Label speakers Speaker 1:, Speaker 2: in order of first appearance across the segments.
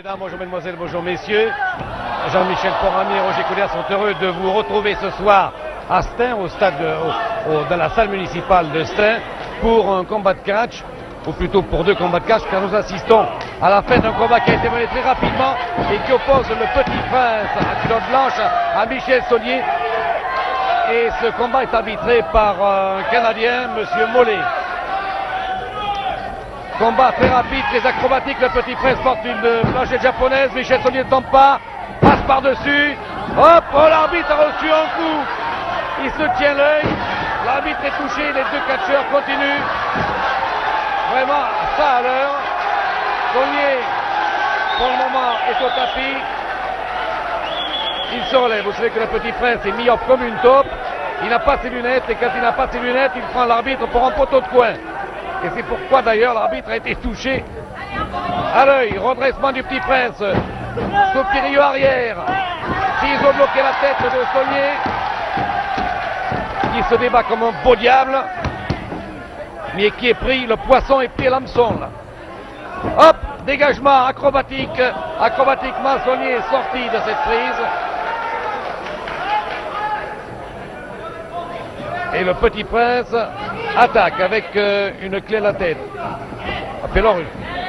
Speaker 1: mesdames, bonjour mesdemoiselles, bonjour messieurs. Jean-Michel Porami et Roger Couder sont heureux de vous retrouver ce soir à Stein, au stade, dans la salle municipale de Stein, pour un combat de catch, ou plutôt pour deux combats de catch, car nous assistons à la fin d'un combat qui a été mené très rapidement et qui oppose le Petit Prince à culotte blanche à Michel Saulnier. Et ce combat est arbitré par un Canadien, Monsieur Mollet. Combat très rapide, très acrobatique. Le Petit Prince porte une blanchette japonaise. Michel Saulnier ne tombe pas, passe par-dessus. Hop, oh, l'arbitre a reçu un coup. Il se tient l'œil. L'arbitre est touché. Les deux catcheurs continuent. Vraiment, ça à l'heure. Saulnier, pour le moment, est au tapis. Il se relève. Vous savez que le Petit Prince est myope comme une taupe. Il n'a pas ses lunettes. Et quand il n'a pas ses lunettes, il prend l'arbitre pour un poteau de coin. Et c'est pourquoi d'ailleurs l'arbitre a été touché à l'œil. Redressement du Petit Prince. Soupiriou arrière. Ciseaux bloqué la tête de Saulnier. Qui se débat comme un beau diable. Mais qui est pris, le poisson est pris à l'hameçon là. Hop, dégagement acrobatique. Acrobatiquement, Saulnier est sorti de cette prise. Et le Petit Prince attaque avec une clé à la tête. Alors,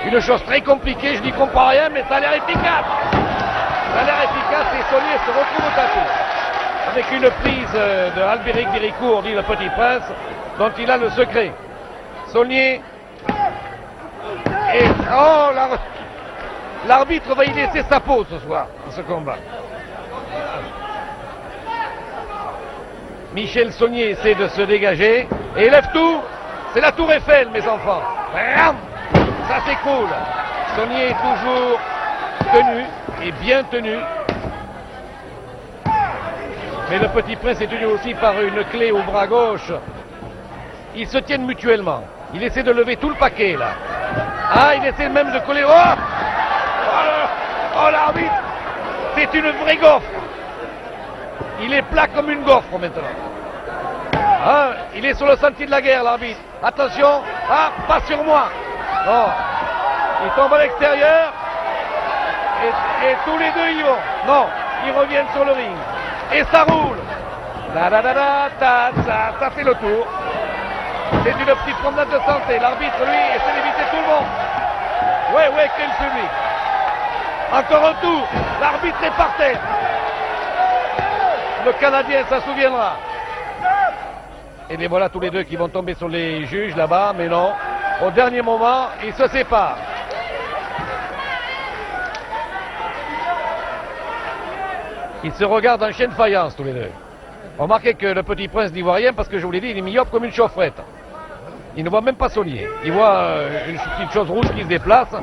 Speaker 1: une chose très compliquée, je n'y comprends rien, mais ça a l'air efficace. Ça a l'air efficace et Saulnier se retrouve au tapis. Avec une prise de Albéric Diricourt, dit le Petit Prince, dont il a le secret. Saulnier. Et oh, l'arbitre va y laisser sa peau ce soir, dans ce combat. Michel Saulnier essaie de se dégager et lève tout. C'est la tour Eiffel, mes enfants. Ça s'écroule. Saulnier est toujours tenu et bien tenu. Mais le Petit Prince est tenu aussi par une clé au bras gauche. Ils se tiennent mutuellement. Il essaie de lever tout le paquet là. Ah, il essaie même de coller. Oh l'arbitre. C'est une vraie gaufre. Il est plat comme une gaufre maintenant. Ah, il est sur le sentier de la guerre, l'arbitre. Attention, ah, pas sur moi. Non. Il tombe à l'extérieur. Et tous les deux y vont. Non, ils reviennent sur le ring. Et ça roule. Ça fait le tour. C'est une petite promenade de santé. L'arbitre, lui, essaie d'éviter tout le monde. Ouais, quel public. Encore un tour. L'arbitre est par terre. Le Canadien s'en souviendra. Et les voilà tous les deux qui vont tomber sur les juges là-bas, mais non. Au dernier moment, ils se séparent. Ils se regardent en chaîne faïence tous les deux. Remarquez que le Petit Prince n'y voit rien parce que je vous l'ai dit, il est myope comme une chaufferette. Il ne voit même pas Saulnier. Il voit une petite chose rouge qui se déplace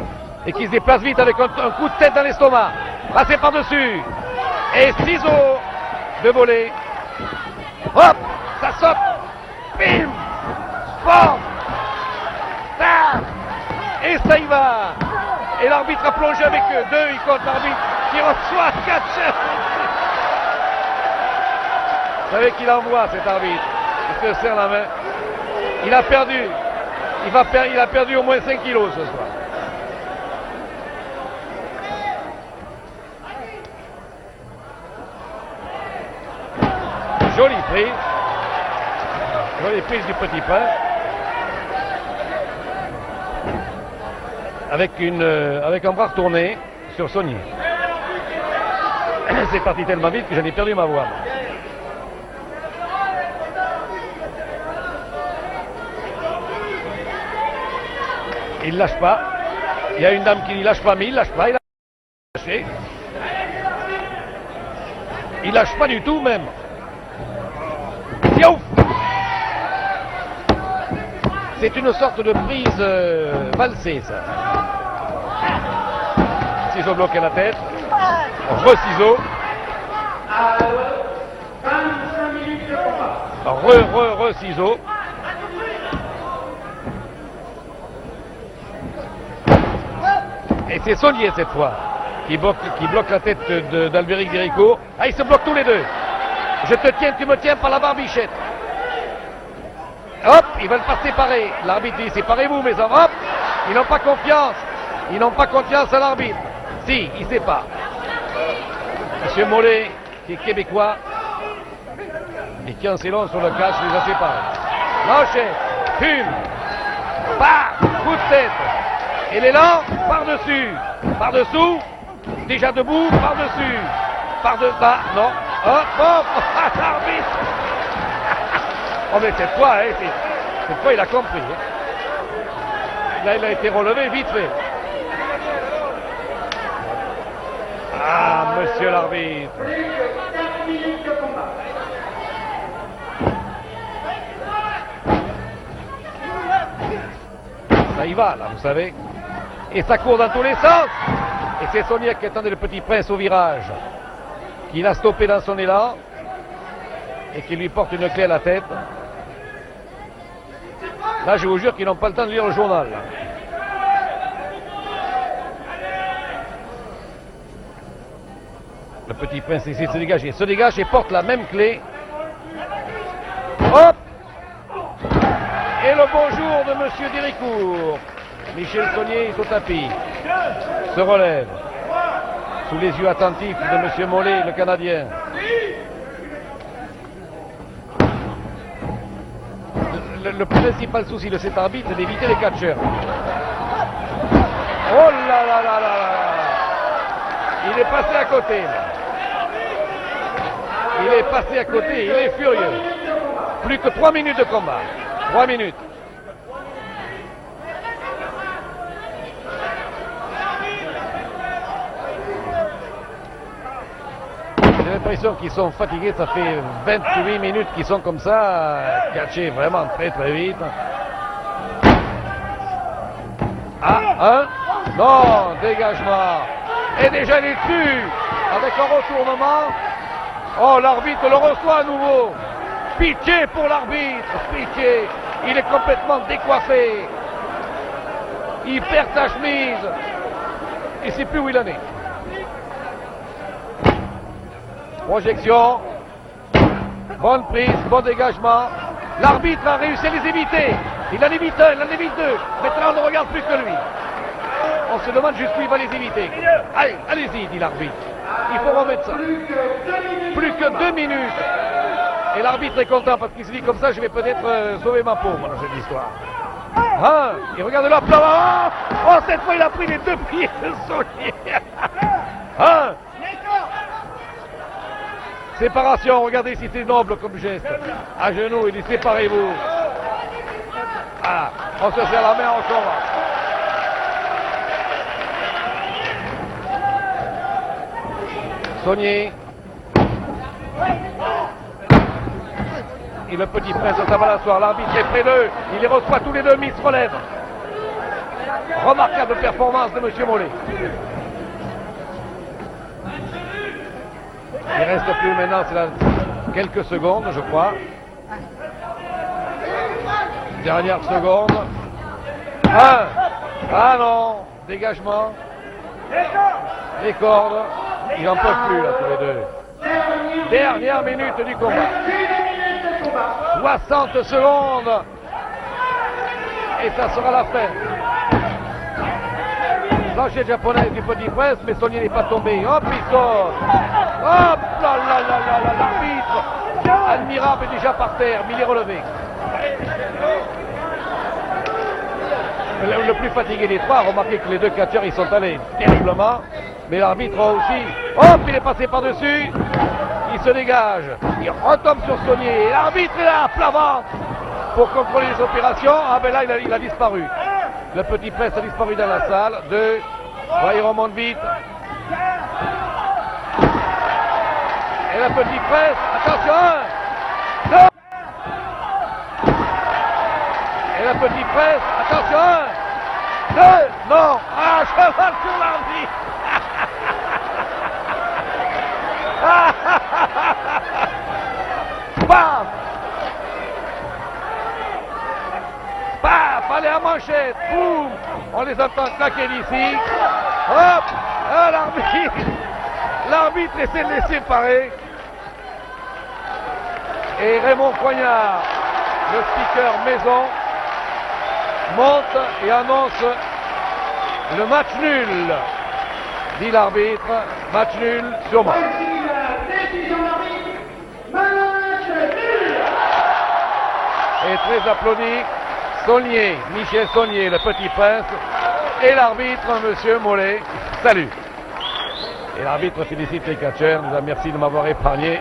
Speaker 1: et qui se déplace vite avec un coup de tête dans l'estomac. Passé par-dessus. Et ciseaux de voler. Hop, ça saute. Bim, fort. Et ça y va. Et l'arbitre a plongé avec eux. Deux, il compte l'arbitre qui reçoit 4 chefs. Vous savez qu'il envoie cet arbitre. Il se serre la main. Il a perdu. Il a perdu au moins 5 kilos ce soir. Jolie prise. Jolie prise du Petit Prince. Avec un bras retourné sur Saulnier. C'est parti tellement vite que j'en ai perdu ma voix. Il ne lâche pas. Il y a une dame qui ne lâche pas, mais il ne lâche pas. Il a lâché. Il ne lâche pas du tout même. C'est une sorte de prise valsée, ça. Ciseaux bloqué la tête. Re-ciseaux. Re-ciseaux. Et c'est Saulnier cette fois qui bloque la tête d'Albéric Diricourt. Ah, ils se bloquent tous les deux. Je te tiens, tu me tiens par la barbichette. Hop, ils veulent pas se séparer. L'arbitre dit séparez-vous mes hommes. Hop, ils n'ont pas confiance. Ils n'ont pas confiance à l'arbitre. Si, il sépare. Monsieur Mollet, qui est québécois, et qui en s'élance sur le catch, les a séparés. Manchette, fume, bah, coup de tête. Et l'élan, par-dessus, par-dessous, déjà debout, par-dessus, par-dessus, bah, non, hop, hop, l'arbitre. Oh mais cette fois, il a compris. Hein. Là, il a été relevé vite fait. Ah, monsieur l'arbitre. Ça y va, là, vous savez. Et ça court dans tous les sens. Et c'est Sonia qui attendait le Petit Prince au virage, qui l'a stoppé dans son élan et qui lui porte une clé à la tête. Là, je vous jure qu'ils n'ont pas le temps de lire le journal. Là. Le Petit Prince essaie de se dégage et porte la même clé. Hop! Et le bonjour de Monsieur Déricourt. Michel Saunier est au tapis. Se relève. Sous les yeux attentifs de Monsieur Mollet, le Canadien. Le principal souci de cet arbitre, c'est d'éviter les catcheurs. Oh là là là là là! Il est passé à côté. Là. Il est passé à côté, il est furieux. Plus que 3 minutes de combat. 3 minutes. J'ai l'impression qu'ils sont fatigués, ça fait 28 minutes qu'ils sont comme ça, catchés vraiment très très vite. Ah, hein? Non, dégagement. Et déjà il est dessus, avec un retournement. Oh, l'arbitre le reçoit à nouveau. Pitié pour l'arbitre, pitié. Il est complètement décoiffé. Il perd sa chemise. Il ne sait plus où il en est. Projection. Bonne prise, bon dégagement. L'arbitre a réussi à les éviter. Il en évite un, il en évite deux. Maintenant, on ne regarde plus que lui. On se demande jusqu'où il va les éviter. Allez, allez-y, dit l'arbitre. Il faut remettre ça. Plus que 2 minutes. Et l'arbitre est content parce qu'il se dit comme ça, je vais peut-être sauver ma peau dans cette histoire. Hein? Et regarde là, oh, cette fois il a pris les 2 pieds de Saunier. Hein? Séparation, regardez si c'est noble comme geste. À genoux, il dit séparez-vous. Ah, on se serre la main, on s'en va. Saunier. Et le Petit Prince de Saint-Valençois, l'arbitre est près d'eux, il les reçoit tous les deux, mais ils se relèvent. Remarquable performance de M. Mollet. Il reste plus maintenant, c'est là quelques secondes, je crois. Dernière seconde. Ah non, dégagement. Les cordes. Ils n'en peuvent plus là tous les deux. Dernière minute du combat. 60 secondes. Et ça sera la fin. Planchette japonaise du Petit Prince, mais Saunier n'est pas tombé. Hop, il sort. Hop là là là là là, l'arbitre. Admirable est déjà par terre, mais il est relevé. Le plus fatigué des trois, remarquez que les deux catcheurs ils sont allés terriblement, mais l'arbitre aussi. Hop, il est passé par-dessus, il se dégage, il retombe sur Saunier, et l'arbitre est là, à plat ventre, pour contrôler les opérations. Ah ben là, il a disparu. Le Petit Prince a disparu dans la salle. 2, il remonte vite. Et le Petit Prince, attention, 1, 2. Et le Petit Prince, attention, 1, 2, non, ah, cheval sur l'arbitre. Bam, paf, allez à manchette, boum, on les entend claquer d'ici. Hop, ah, l'arbitre essaie de les séparer. Et Raymond Coignard, le speaker maison, monte et annonce le match nul dit l'arbitre, match nul, sûrement. Et très applaudi, Saulnier, Michel Saulnier, le petit prince, et l'arbitre, monsieur Mollet, salut. Et l'arbitre félicite les catcheurs, nous a merci de m'avoir épargné